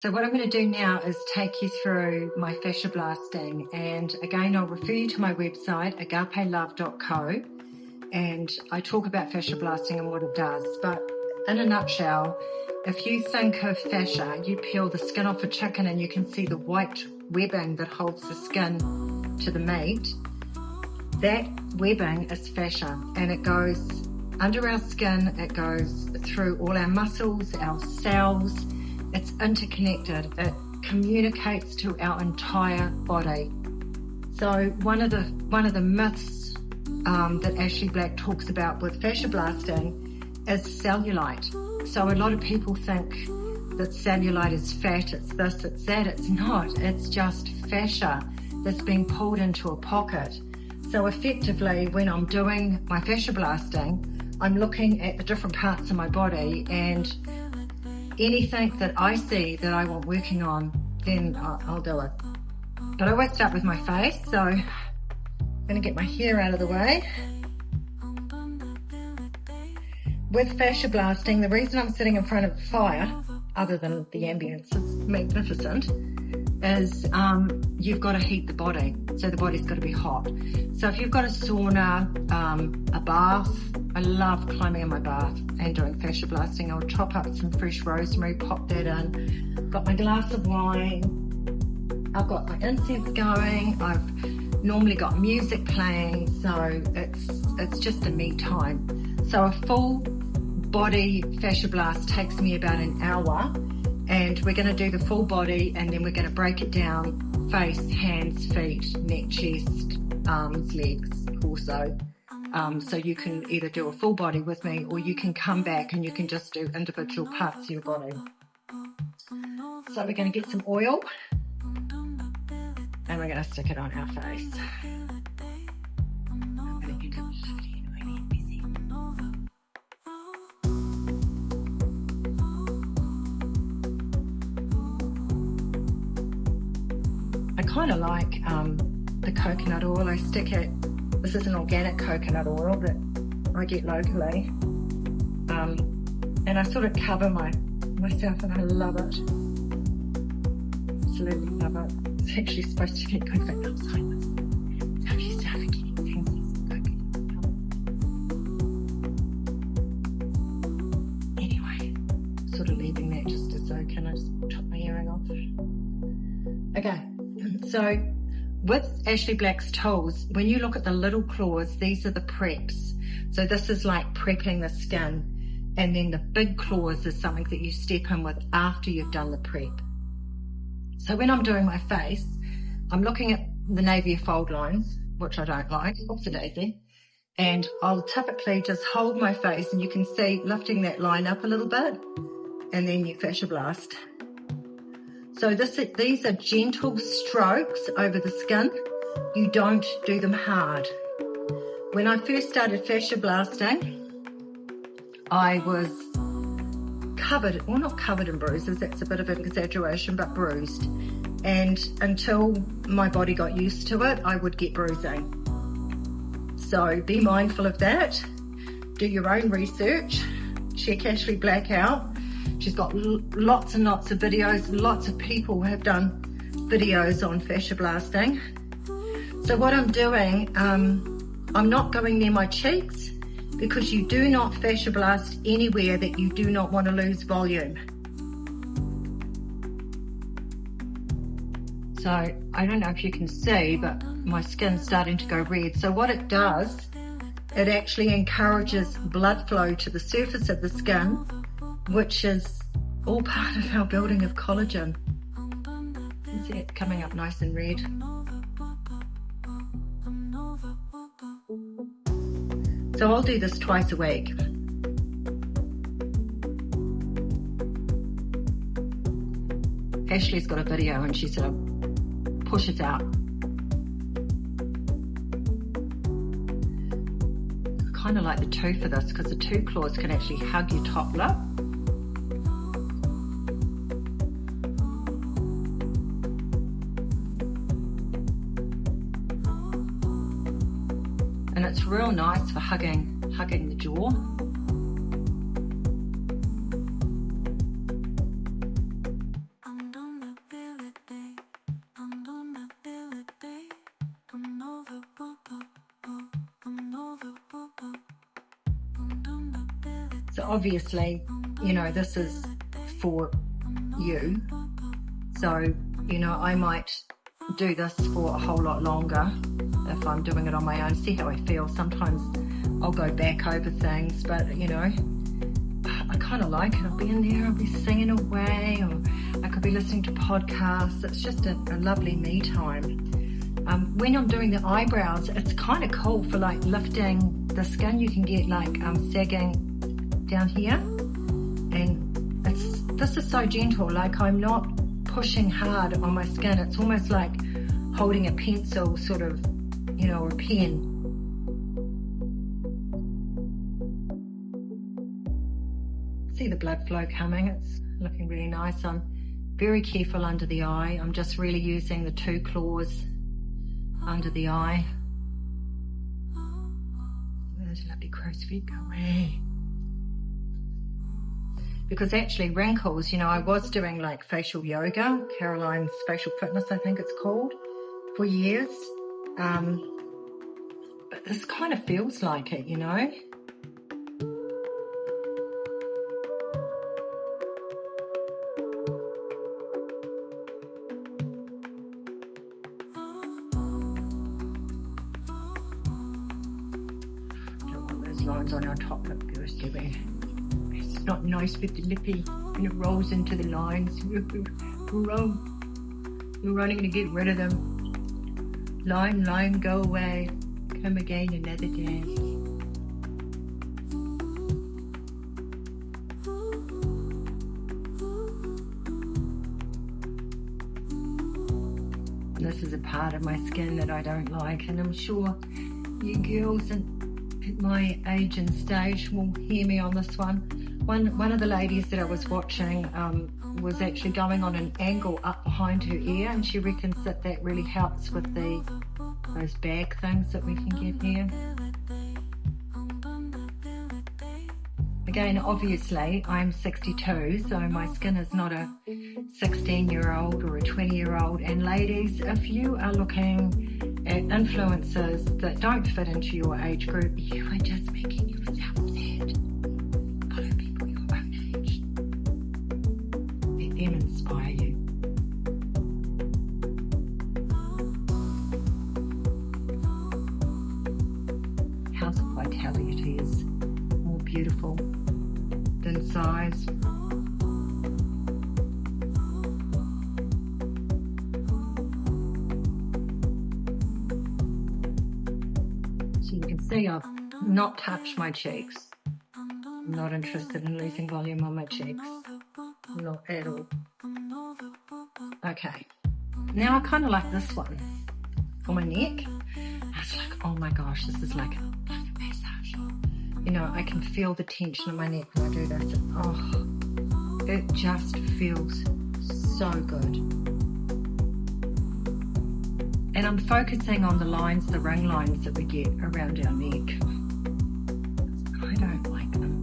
So what I'm going to do now is take you through my fascia blasting, and again I'll refer you to my website agapelove.co, and I talk about fascia blasting and what it does. But in a nutshell, if you think of fascia, you peel the skin off a chicken and you can see the white webbing that holds the skin to the meat. That webbing is fascia, and it goes under our skin, it goes through all our muscles, our cells. It's interconnected. It communicates to our entire body. So one of the myths that Ashley Black talks about with fascia blasting is cellulite. So a lot of people think that cellulite is fat, it's this, it's that. It's not. It's just fascia that's being pulled into a pocket. So effectively, when I'm doing my fascia blasting, I'm looking at the different parts of my body, and anything that I see that I want working on, then I'll do it. But I always start with my face, so I'm going to get my hair out of the way. With fascia blasting, the reason I'm sitting in front of the fire, other than the ambience is magnificent, is you've got to heat the body, so the body's got to be hot. So if you've got a sauna, a bath, I love climbing in my bath and doing fascia blasting. I'll chop up some fresh rosemary, pop that in. I've got my glass of wine, I've got my incense going, I've normally got music playing, so it's just a me time. So a full body fascia blast takes me about an hour, and we're going to do the full body, and then we're going to break it down: face, hands, feet, neck, chest, arms, legs, torso. So you can either do a full body with me, or you can come back and you can just do individual parts of your body. So we're going to get some oil and we're going to stick it on our face. I kind of like the coconut oil. I stick it. This is an organic coconut oil that I get locally, and I sort of cover myself, and I love it. Absolutely love it. It's actually supposed to get good for Alzheimer's. So if you start getting things like coconut. Anyway, sort of leaving that just to soak in. I just chop my earring off. Okay, so with Ashley Black's tools, when you look at the little claws, these are the preps. So this is like prepping the skin. And then the big claws is something that you step in with after you've done the prep. So when I'm doing my face, I'm looking at the navier fold lines, which I don't like, oopsie-daisy. And I'll typically just hold my face, and you can see lifting that line up a little bit, and then you fascia blast. So these are gentle strokes over the skin. You don't do them hard. When I first started fascia blasting, I was covered, well, not covered in bruises, that's a bit of an exaggeration, but bruised. And until my body got used to it, I would get bruising. So be mindful of that. Do your own research. Check Ashley Black out. She's got lots and lots of videos. Lots of people have done videos on fascia blasting. So what I'm doing, I'm not going near my cheeks, because you do not fascia blast anywhere that you do not want to lose volume. So I don't know if you can see, but my skin's starting to go red. So what it does, it actually encourages blood flow to the surface of the skin, which is all part of our building of collagen. You see it coming up nice and red. So I'll do this twice a week. Ashley's got a video and she sort of pushes out. I kind of like the two for this, because the two claws can actually hug your top lip. And it's real nice for hugging the jaw. So obviously, you know, this is for you. So, you know, I might do this for a whole lot longer if I'm doing it on my own, see how I feel. Sometimes I'll go back over things, but you know, I kind of like it. I'll be in there, I'll be singing away, or I could be listening to podcasts. It's just a lovely me time. When I'm doing the eyebrows, it's kind of cool for like lifting the skin. You can get like sagging down here, and this is so gentle. Like I'm not pushing hard on my skin. It's almost like holding a pencil, sort of, you know, or a pen. See the blood flow coming. It's looking really nice. I'm very careful under the eye. I'm just really using the 2 claws under the eye. Those lovely crow's feet, go away. Because actually wrinkles, you know, I was doing like facial yoga, Caroline's Facial Fitness, I think it's called, for years. But this kind of feels like it, you know. Lines on our top lip goes to be. It's not nice with the lippy and it rolls into the lines. We're only going to get rid of them. Line, go away. Come again another day. This is a part of my skin that I don't like, and I'm sure you girls and at my age and stage will hear me on this one. One of the ladies that I was watching was actually going on an angle up behind her ear, and she reckons that really helps with those bag things that we can get here. Again, obviously I'm 62, so my skin is not a 16-year-old or a 20-year-old. And ladies, if you are looking at influencers that don't fit into your age group, you are just making yourself sad. Follow people your own age. Let them inspire you. House of Vitality is more beautiful than size. See, I've not touched my cheeks. I'm not interested in losing volume on my cheeks. Not at all. Okay. Now I kind of like this one for my neck. I was like, oh my gosh, this is like a massage. You know, I can feel the tension in my neck when I do this. Oh, it just feels so good. And I'm focusing on the lines, the ring lines that we get around our neck. I don't like them.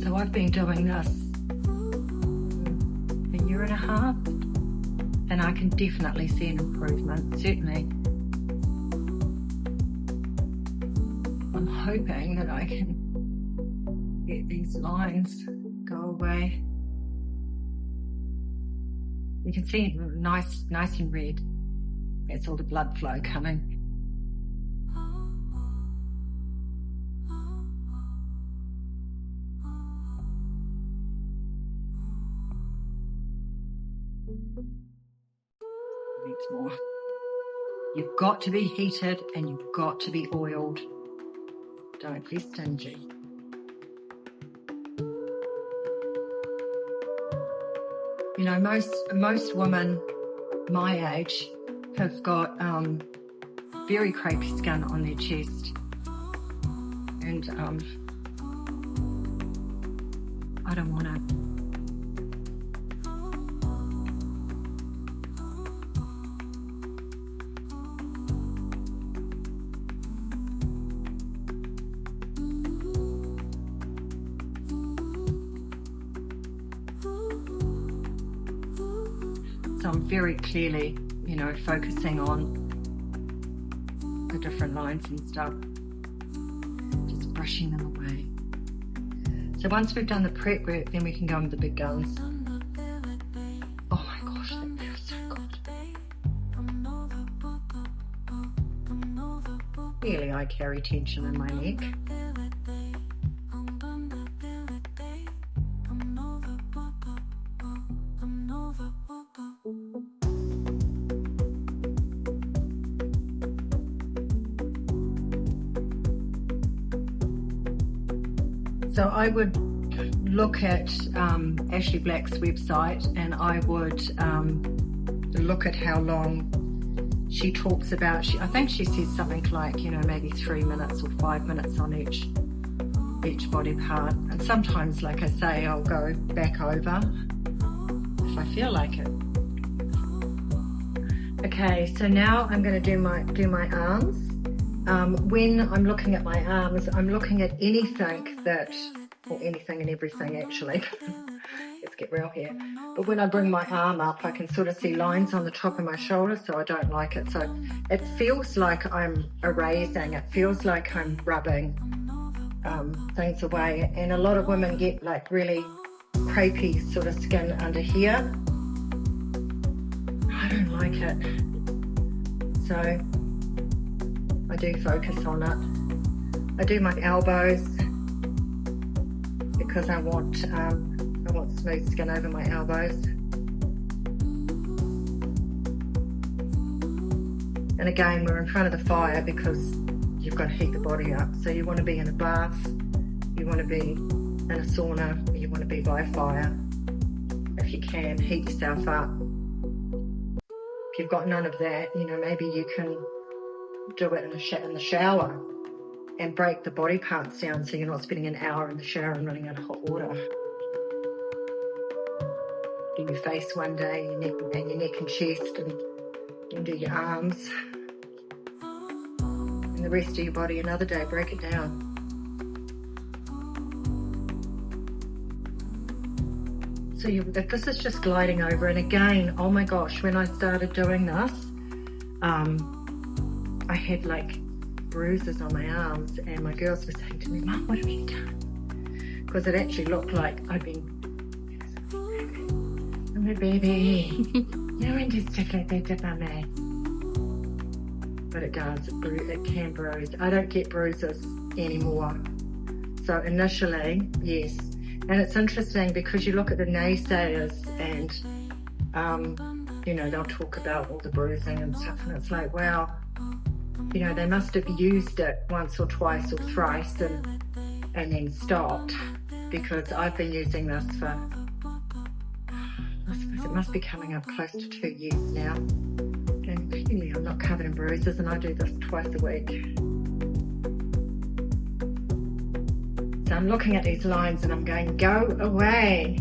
So I've been doing this a year and a half, and I can definitely see an improvement, certainly. I'm hoping that I can get these lines go away. You can see it nice and red. That's all the blood flow coming. Needs more. You've got to be heated and you've got to be oiled. Don't be stingy. You know, most women my age have got very crepey skin on their chest, and I don't want to. So I'm very clearly, you know, focusing on different lines and stuff. Just brushing them away. So once we've done the prep work, then we can go on with the big guns. Oh my gosh, that feels so good. Really, I carry tension in my neck. So I would look at Ashley Black's website, and I would look at how long she talks about. I think she says something like, you know, maybe 3 minutes or 5 minutes on each body part. And sometimes, like I say, I'll go back over if I feel like it. Okay, so now I'm going to do my arms. When I'm looking at my arms, I'm looking at anything and everything actually. Let's get real here. But when I bring my arm up, I can sort of see lines on the top of my shoulder, so I don't like it. So it feels like I'm erasing. It feels like I'm rubbing things away. And a lot of women get like really crepey sort of skin under here. I don't like it. So I do focus on it. I do my elbows because I want smooth skin over my elbows. And again, we're in front of the fire because you've got to heat the body up. So you want to be in a bath, you want to be in a sauna, you want to be by a fire. If you can, heat yourself up. If you've got none of that, you know, maybe you can do it in the shower and break the body parts down so you're not spending an hour in the shower and running out of hot water. Do your face one day, your neck and chest, and do your arms. And the rest of your body another day, break it down. So this is just gliding over. And again, oh my gosh, when I started doing this, I had like bruises on my arms, and my girls were saying to me, "Mum, what have you done?" Because it actually looked like I'd been, "Oh my baby, no one just took like that about me." But it does, it can bruise. I don't get bruises anymore. So initially, yes. And it's interesting because you look at the naysayers and, you know, they'll talk about all the bruising and stuff, and it's like, wow, you know, they must have used it once or twice or thrice and then stopped, because I've been using this for, I suppose it must be coming up close to 2 years now. And clearly I'm not covered in bruises, and I do this twice a week. So I'm looking at these lines and I'm going, go away.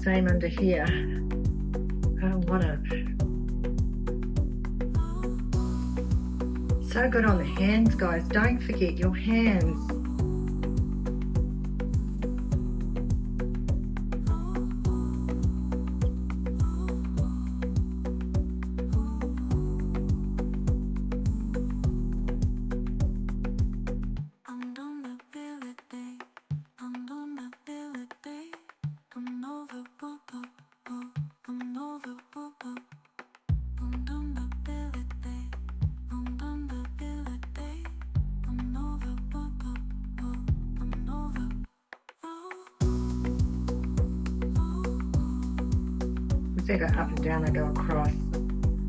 Same under here. I don't want it. So good on the hands, guys. Don't forget your hands. I go up and down, I go across.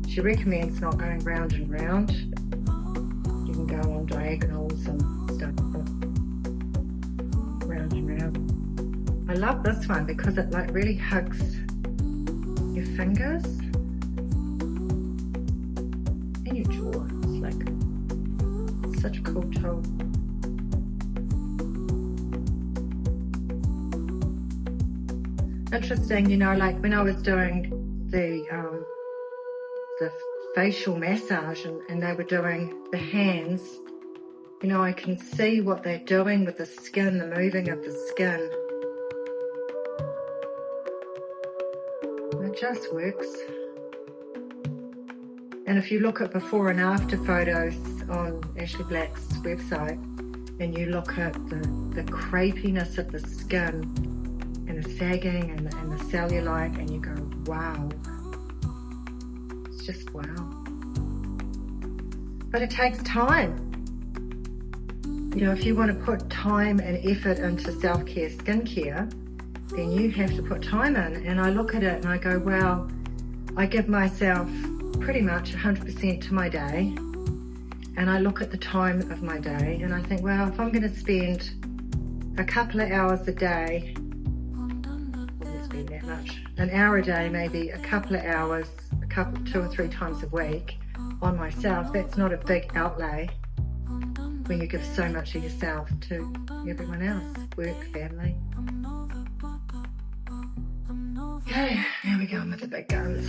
She recommends not going round and round. You can go on diagonals and stuff, but round and round. I love this one because it like really hugs your fingers and your jaw. It's like such a cool tool. Interesting, you know, like when I was doing the facial massage and they were doing the hands, you know, I can see what they're doing with the skin, the moving of the skin. It just works. And if you look at before and after photos on Ashley Black's website, and you look at the crepiness of the skin and the sagging and the cellulite, and you go, wow. It's just wow. But it takes time. You know, if you want to put time and effort into self-care, skincare, then you have to put time in. And I look at it and I go, wow, I give myself pretty much 100% to my day. And I look at the time of my day and I think, well, if I'm going to spend a couple of hours a day, I wouldn't spend that much, an hour a day, maybe a couple of hours, 2 or 3 times a week on myself, that's not a big outlay when you give so much of yourself to everyone else, work, family. Okay, now we're going with the big guns.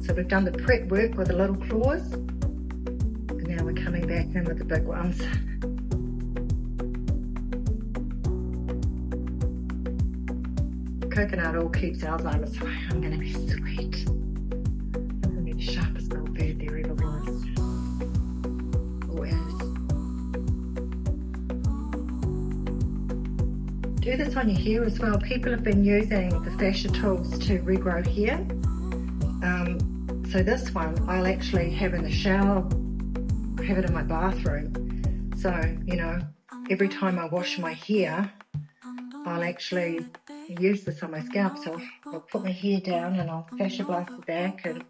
So we've done the prep work with the little claws, and now we're coming back in with the big ones. Coconut oil keeps Alzheimer's away. I'm going to be sweet. I'm going to be the sharpest little bird there ever was. Or is. Do this on your hair as well. People have been using the fascia tools to regrow hair. So this one I'll actually have in the shower, have it in my bathroom. So, you know, every time I wash my hair, I'll actually use this on my scalp. So I'll put my hair down and I'll fascia blast the back and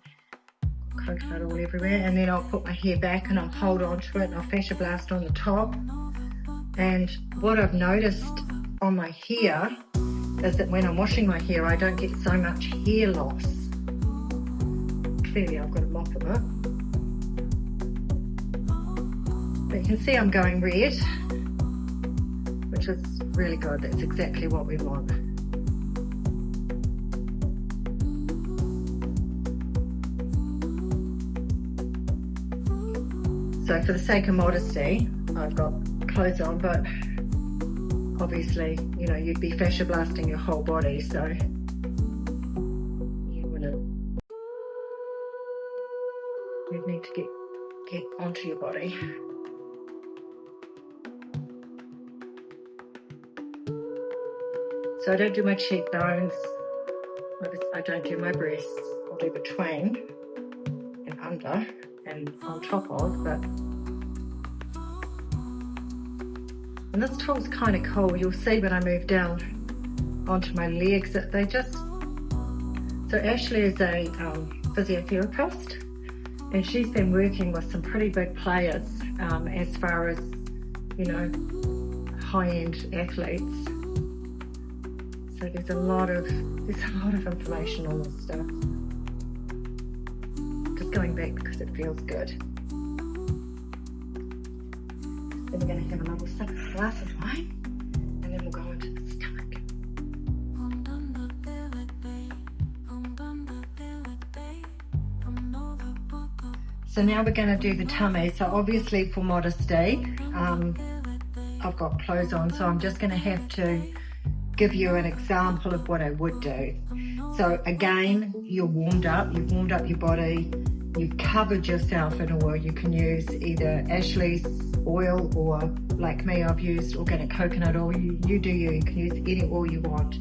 coconut all everywhere, and then I'll put my hair back and I'll hold on to it and I'll fascia blast on the top. And what I've noticed on my hair is that when I'm washing my hair, I don't get so much hair loss. Clearly I've got to mop it up. But you can see I'm going red, which is really good. That's exactly what we want. So for the sake of modesty, I've got clothes on, but obviously, you know, you'd be fascia blasting your whole body, so you need to get onto your body. So I don't do my cheekbones, I don't do my breasts, I'll do between and under and on top of, but and this tool's kind of cool. You'll see when I move down onto my legs that they just, so Ashley is a physiotherapist, and she's been working with some pretty big players as far as, you know, high-end athletes. So there's a lot of information on this stuff. Just going back because it feels good. Then we're going to have a little glass of wine, and then we'll go into the stomach. So now we're going to do the tummy. So obviously for modesty, I've got clothes on, so I'm just going to have to give you an example of what I would do. So again, you're warmed up, you've warmed up your body, you've covered yourself in oil. You can use either Ashley's oil, or like me, I've used organic coconut oil. You do you can use any oil you want.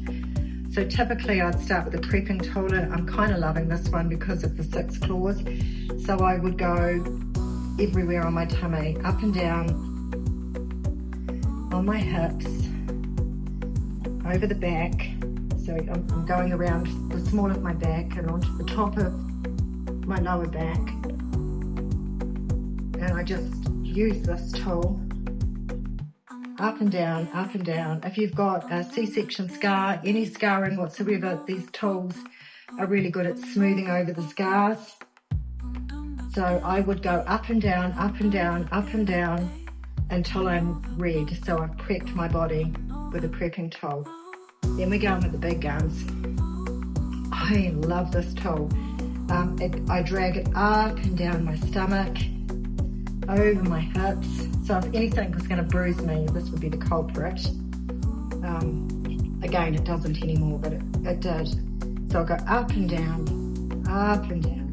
So typically I'd start with a prepping tool. I'm kind of loving this one because of the 6 claws. So I would go everywhere on my tummy, up and down, on my hips, over the back. So I'm going around the small of my back and onto the top of my lower back. And I just use this tool up and down, up and down. If you've got a C-section scar, any scarring whatsoever, these tools are really good at smoothing over the scars. So I would go up and down, up and down, up and down until I'm red. So I've prepped my body with a prepping tool. Then we go in with the big guns. I love this tool. I drag it up and down my stomach, over my hips. So if anything was going to bruise me, this would be the culprit. Again, it doesn't anymore, but it did. So I'll go up and down, up and down.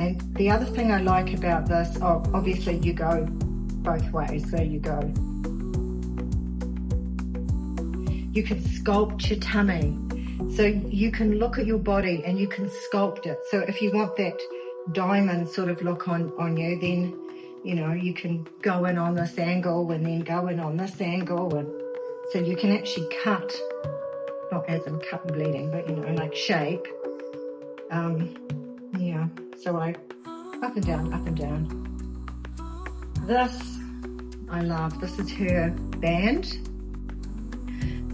And the other thing I like about this, oh, obviously you go both ways, there you go. You can sculpt your tummy. So you can look at your body and you can sculpt it. So if you want that diamond sort of look on you, then, you know, you can go in on this angle and then go in on this angle. And so you can actually cut, not as in cut and bleeding, but, you know, like shape. Yeah, so I up and down, up and down. This I love. This is her band.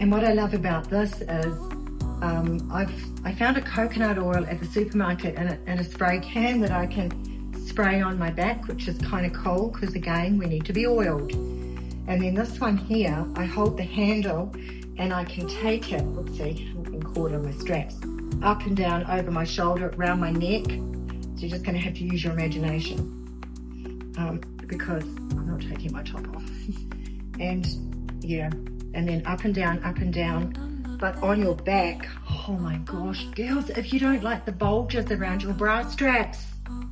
And what I love about this is I found a coconut oil at the supermarket in a spray can that I can spray on my back, which is kind of cold because, again, we need to be oiled. And then this one here, I hold the handle and I can take it, let's see, I can caught on my straps, up and down over my shoulder, around my neck. So you're just going to have to use your imagination because I'm not taking my top off. And yeah, and then up and down, but on your back. Oh my gosh, girls, if you don't like the bulges around your bra straps,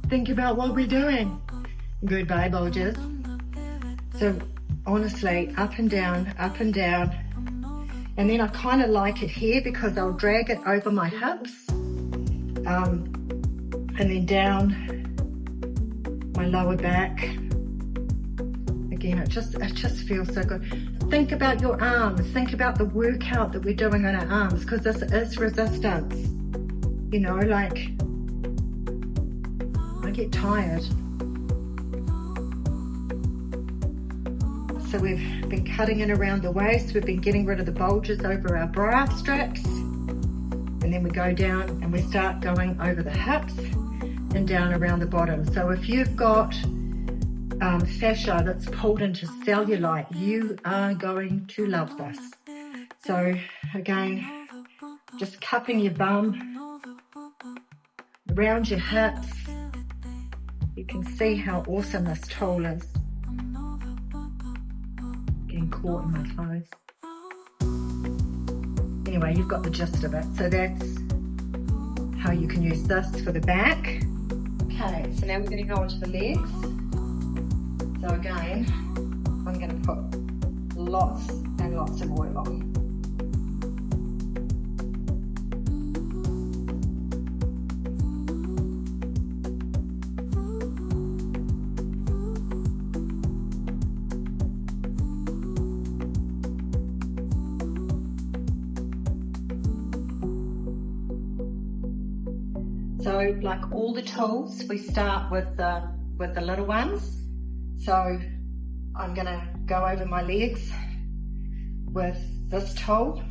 think about what we're doing. Goodbye, bulges. So honestly, up and down, and then I kind of like it here because I'll drag it over my hips, and then down my lower back. Again, it just feels so good. Think about your arms. Think about the workout that we're doing on our arms, because this is resistance. You know, like, I get tired. So we've been cutting in around the waist. We've been getting rid of the bulges over our bra straps. And then we go down and we start going over the hips and down around the bottom. So if you've got fascia that's pulled into cellulite, you are going to love this. So again, just cupping your bum around your hips. You can see how awesome this tool is. Getting caught in my clothes. Anyway, you've got the gist of it. So that's how you can use this for the back. Okay, so now we're going to go onto the legs. So again, I'm going to put lots and lots of oil on. So like all the tools, we start with the little ones. So I'm going to go over my legs with this tool.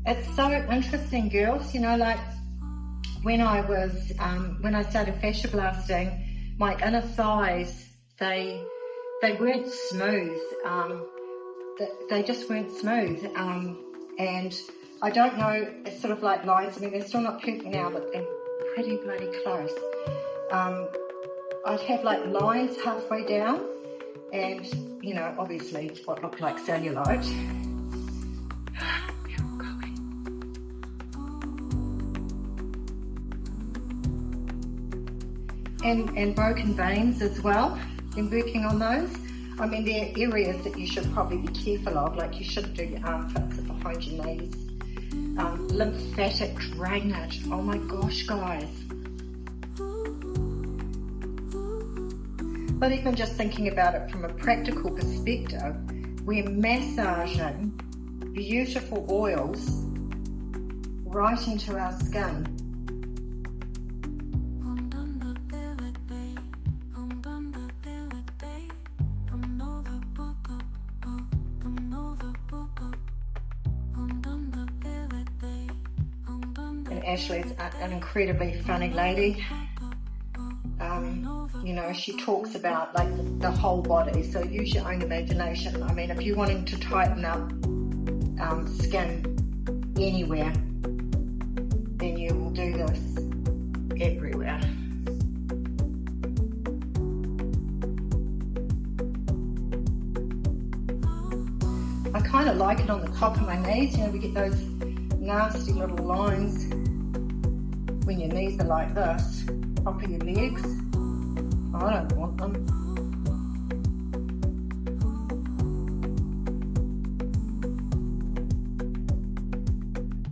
It's so interesting, girls, you know, like when I started fascia blasting, my inner thighs, they weren't smooth. They just weren't smooth. And I don't know, it's sort of like lines. I mean, they're still not perfect now, but they're pretty bloody close. I'd have like lines halfway down, and you know, obviously it's what looked like cellulite. And broken veins as well. Been working on those. I mean, there are areas that you should probably be careful of, like you shouldn't do your armpits behind your knees. Lymphatic drainage. Oh my gosh, guys. But even just thinking about it from a practical perspective, we're massaging beautiful oils right into our skin. And Ashley's an incredibly funny lady. You know, she talks about like the whole body, so use your own imagination. I mean, if you're wanting to tighten up skin anywhere, then you will do this everywhere. I kind of like it on the top of my knees. You know, we get those nasty little lines. when your knees are like this, top of your legs. I don't want them.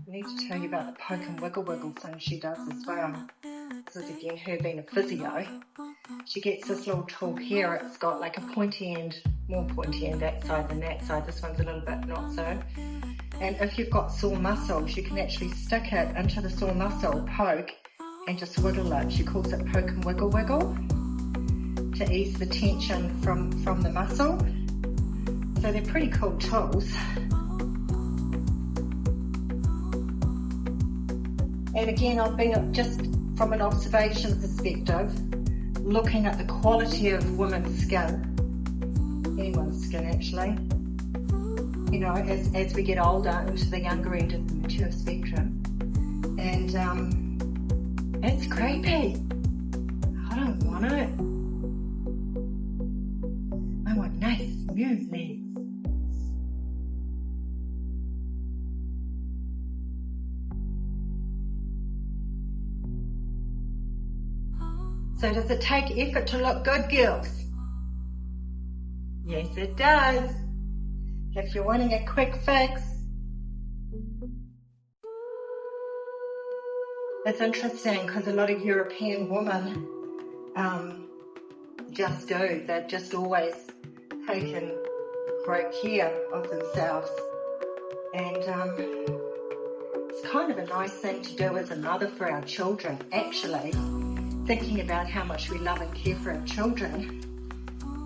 I need to tell you about the poke and wiggle thing she does as well. This is again her being a physio. She gets this little tool here. It's got like a pointy end, more pointy end that side than that side. This one's a little bit not so. And if you've got sore muscles, you can actually stick it into the sore muscle, poke, and just wiggle it. She calls it poke and wiggle to ease the tension from the muscle. So they're pretty cool tools. And again, I've been just from an observation perspective, looking at the quality of women's skin, anyone's skin actually, you know, as we get older into the younger end of the mature spectrum. And it's crepey. I don't want it. I want nice, smooth legs. So does it take effort to look good, girls? Yes, it does. If you're wanting a quick fix. It's interesting because a lot of European women just do. They've just always taken great care of themselves. And it's kind of a nice thing to do as a mother for our children, actually. Thinking about how much we love and care for our children.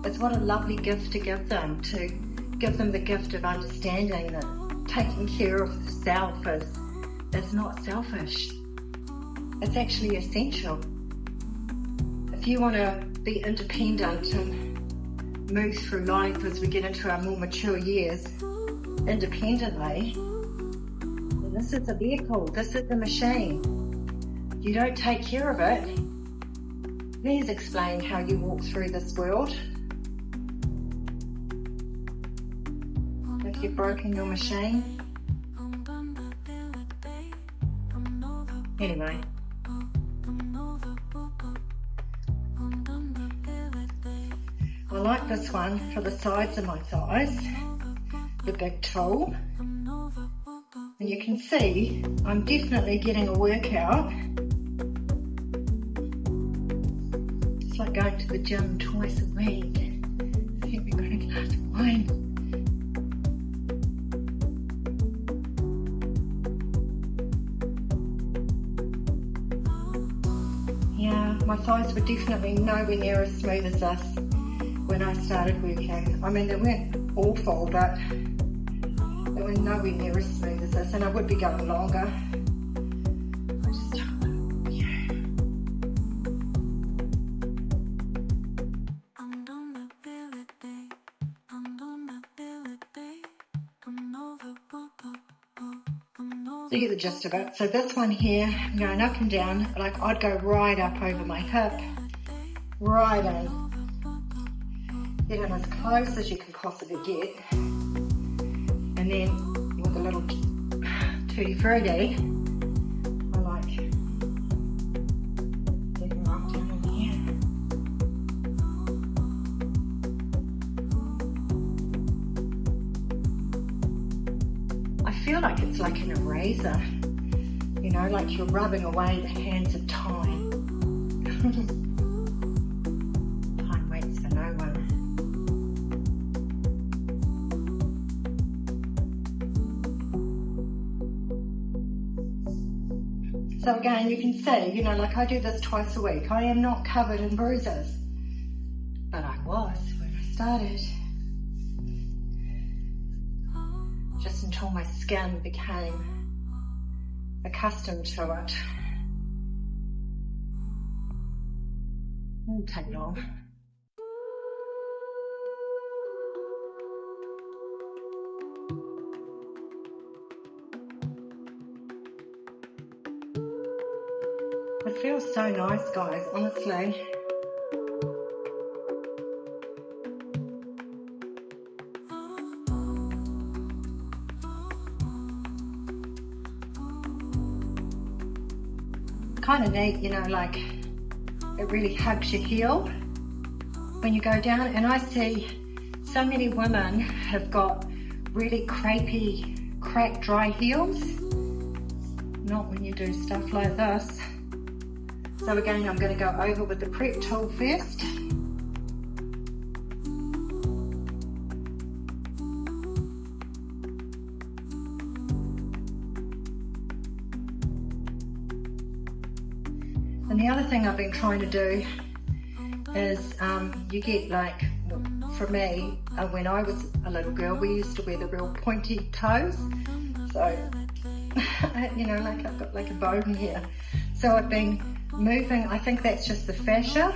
It's what a lovely gift to give them the gift of understanding that taking care of the self is not selfish. It's actually essential. If you want to be independent and move through life as we get into our more mature years independently, then this is a vehicle, this is a machine. If you don't take care of it, please explain how you walk through this world. If you've broken your machine. Anyway. I like this one for the sides of my thighs, the big tool. And you can see I'm definitely getting a workout. It's like going to the gym twice a week. See, we've got a glass of wine. Yeah, my thighs were definitely nowhere near as smooth as this when I started working. I mean, they weren't awful, but they were nowhere near as smooth as this, and I would be going longer. So you get the gist of it. So this one here, I'm going up and down, like I'd go right up over my hip, right in. Get in as close as you can possibly get. And then with a little tutti frutti, I like getting right down in here. I feel like it's like an eraser, you know, like you're rubbing away the hands of time. Time waits for no one. So again, you can see, you know, like I do this twice a week. I am not covered in bruises, but I was when I started. Just until my skin became accustomed to it. It won't take long. It feels so nice, guys, honestly. kind of neat, you know, like it really hugs your heel when you go down. And I see so many women have got really crepey, cracked, dry heels. Not when you do stuff like this. So again, I'm going to go over with the prep tool first. And the other thing I've been trying to do is you get like, for me, when I was a little girl, we used to wear the real pointy toes. So, you know, like I've got like a bone here. So I've been moving, I think that's just the fascia,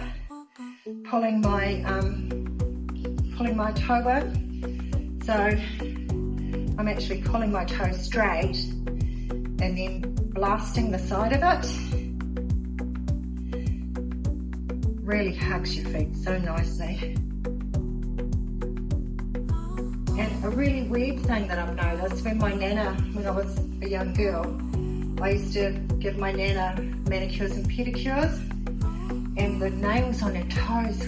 pulling my toe in. So I'm actually pulling my toe straight and then blasting the side of it. Really hugs your feet so nicely. And a really weird thing that I've noticed, when my nana, when I was a young girl, I used to give my nana manicures and pedicures, and the nails on her toes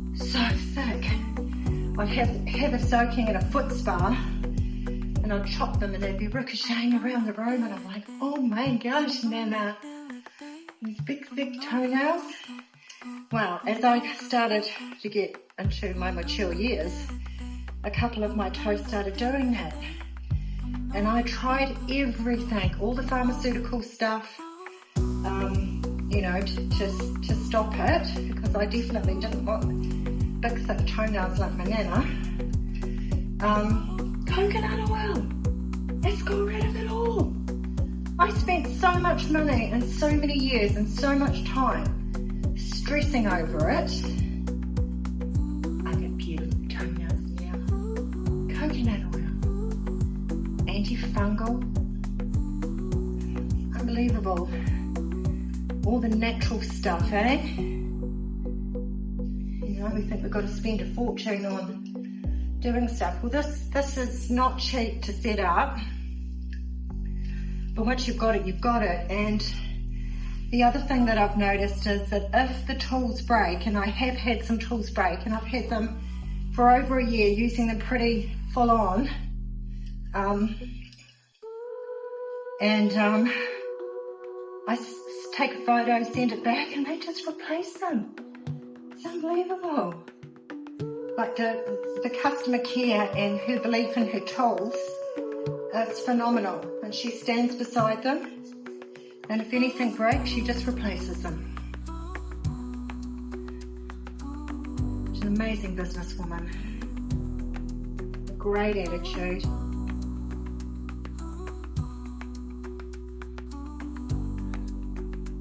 were so thick. I'd have her soaking in a foot spa, and I'd chop them and they'd be ricocheting around the room, and I'm like, oh my gosh, nana, these big thick toenails. Well, as I started to get into my mature years, a couple of my toes started doing that. And I tried everything, all the pharmaceutical stuff, you know, to stop it, because I definitely didn't want big thick toenails like my nana. Coconut oil, it's got rid of it all. I spent so much money and so many years and so much time stressing over it. I get beautiful toenails now. Coconut oil, antifungal, unbelievable. All the natural stuff, eh? You know, we think we've got to spend a fortune on doing stuff. Well, this is not cheap to set up, but once you've got it, you've got it. And the other thing that I've noticed is that if the tools break, and I have had some tools break, and I've had them for over a year, using them pretty full on, I take a photo, send it back, and they just replace them. It's unbelievable. Like the customer care and her belief in her tools, it's phenomenal. And she stands beside them, and if anything breaks, she just replaces them. She's an amazing businesswoman. A great attitude.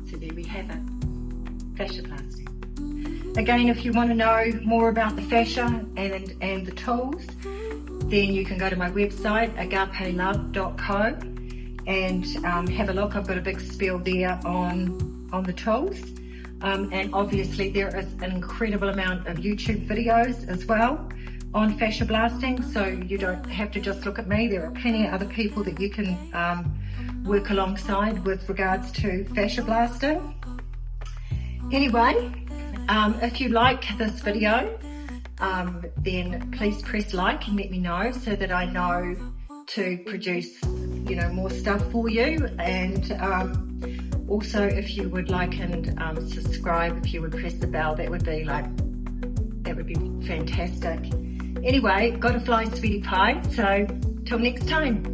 So there we have it. Fascia Blasting. Again, if you want to know more about the fascia and the tools, then you can go to my website, agapelove.co, and have a look. I've got a big spiel there on the tools. And obviously there is an incredible amount of YouTube videos as well on fascia blasting, so you don't have to just look at me. There are plenty of other people that you can work alongside with regards to fascia blasting. Anyway, if you like this video, then please press like and let me know, so that I know to produce, you know, more stuff for you. And also, if you would like and subscribe, if you would press the bell, that would be fantastic. Anyway, gotta fly, sweetie pie. So till next time.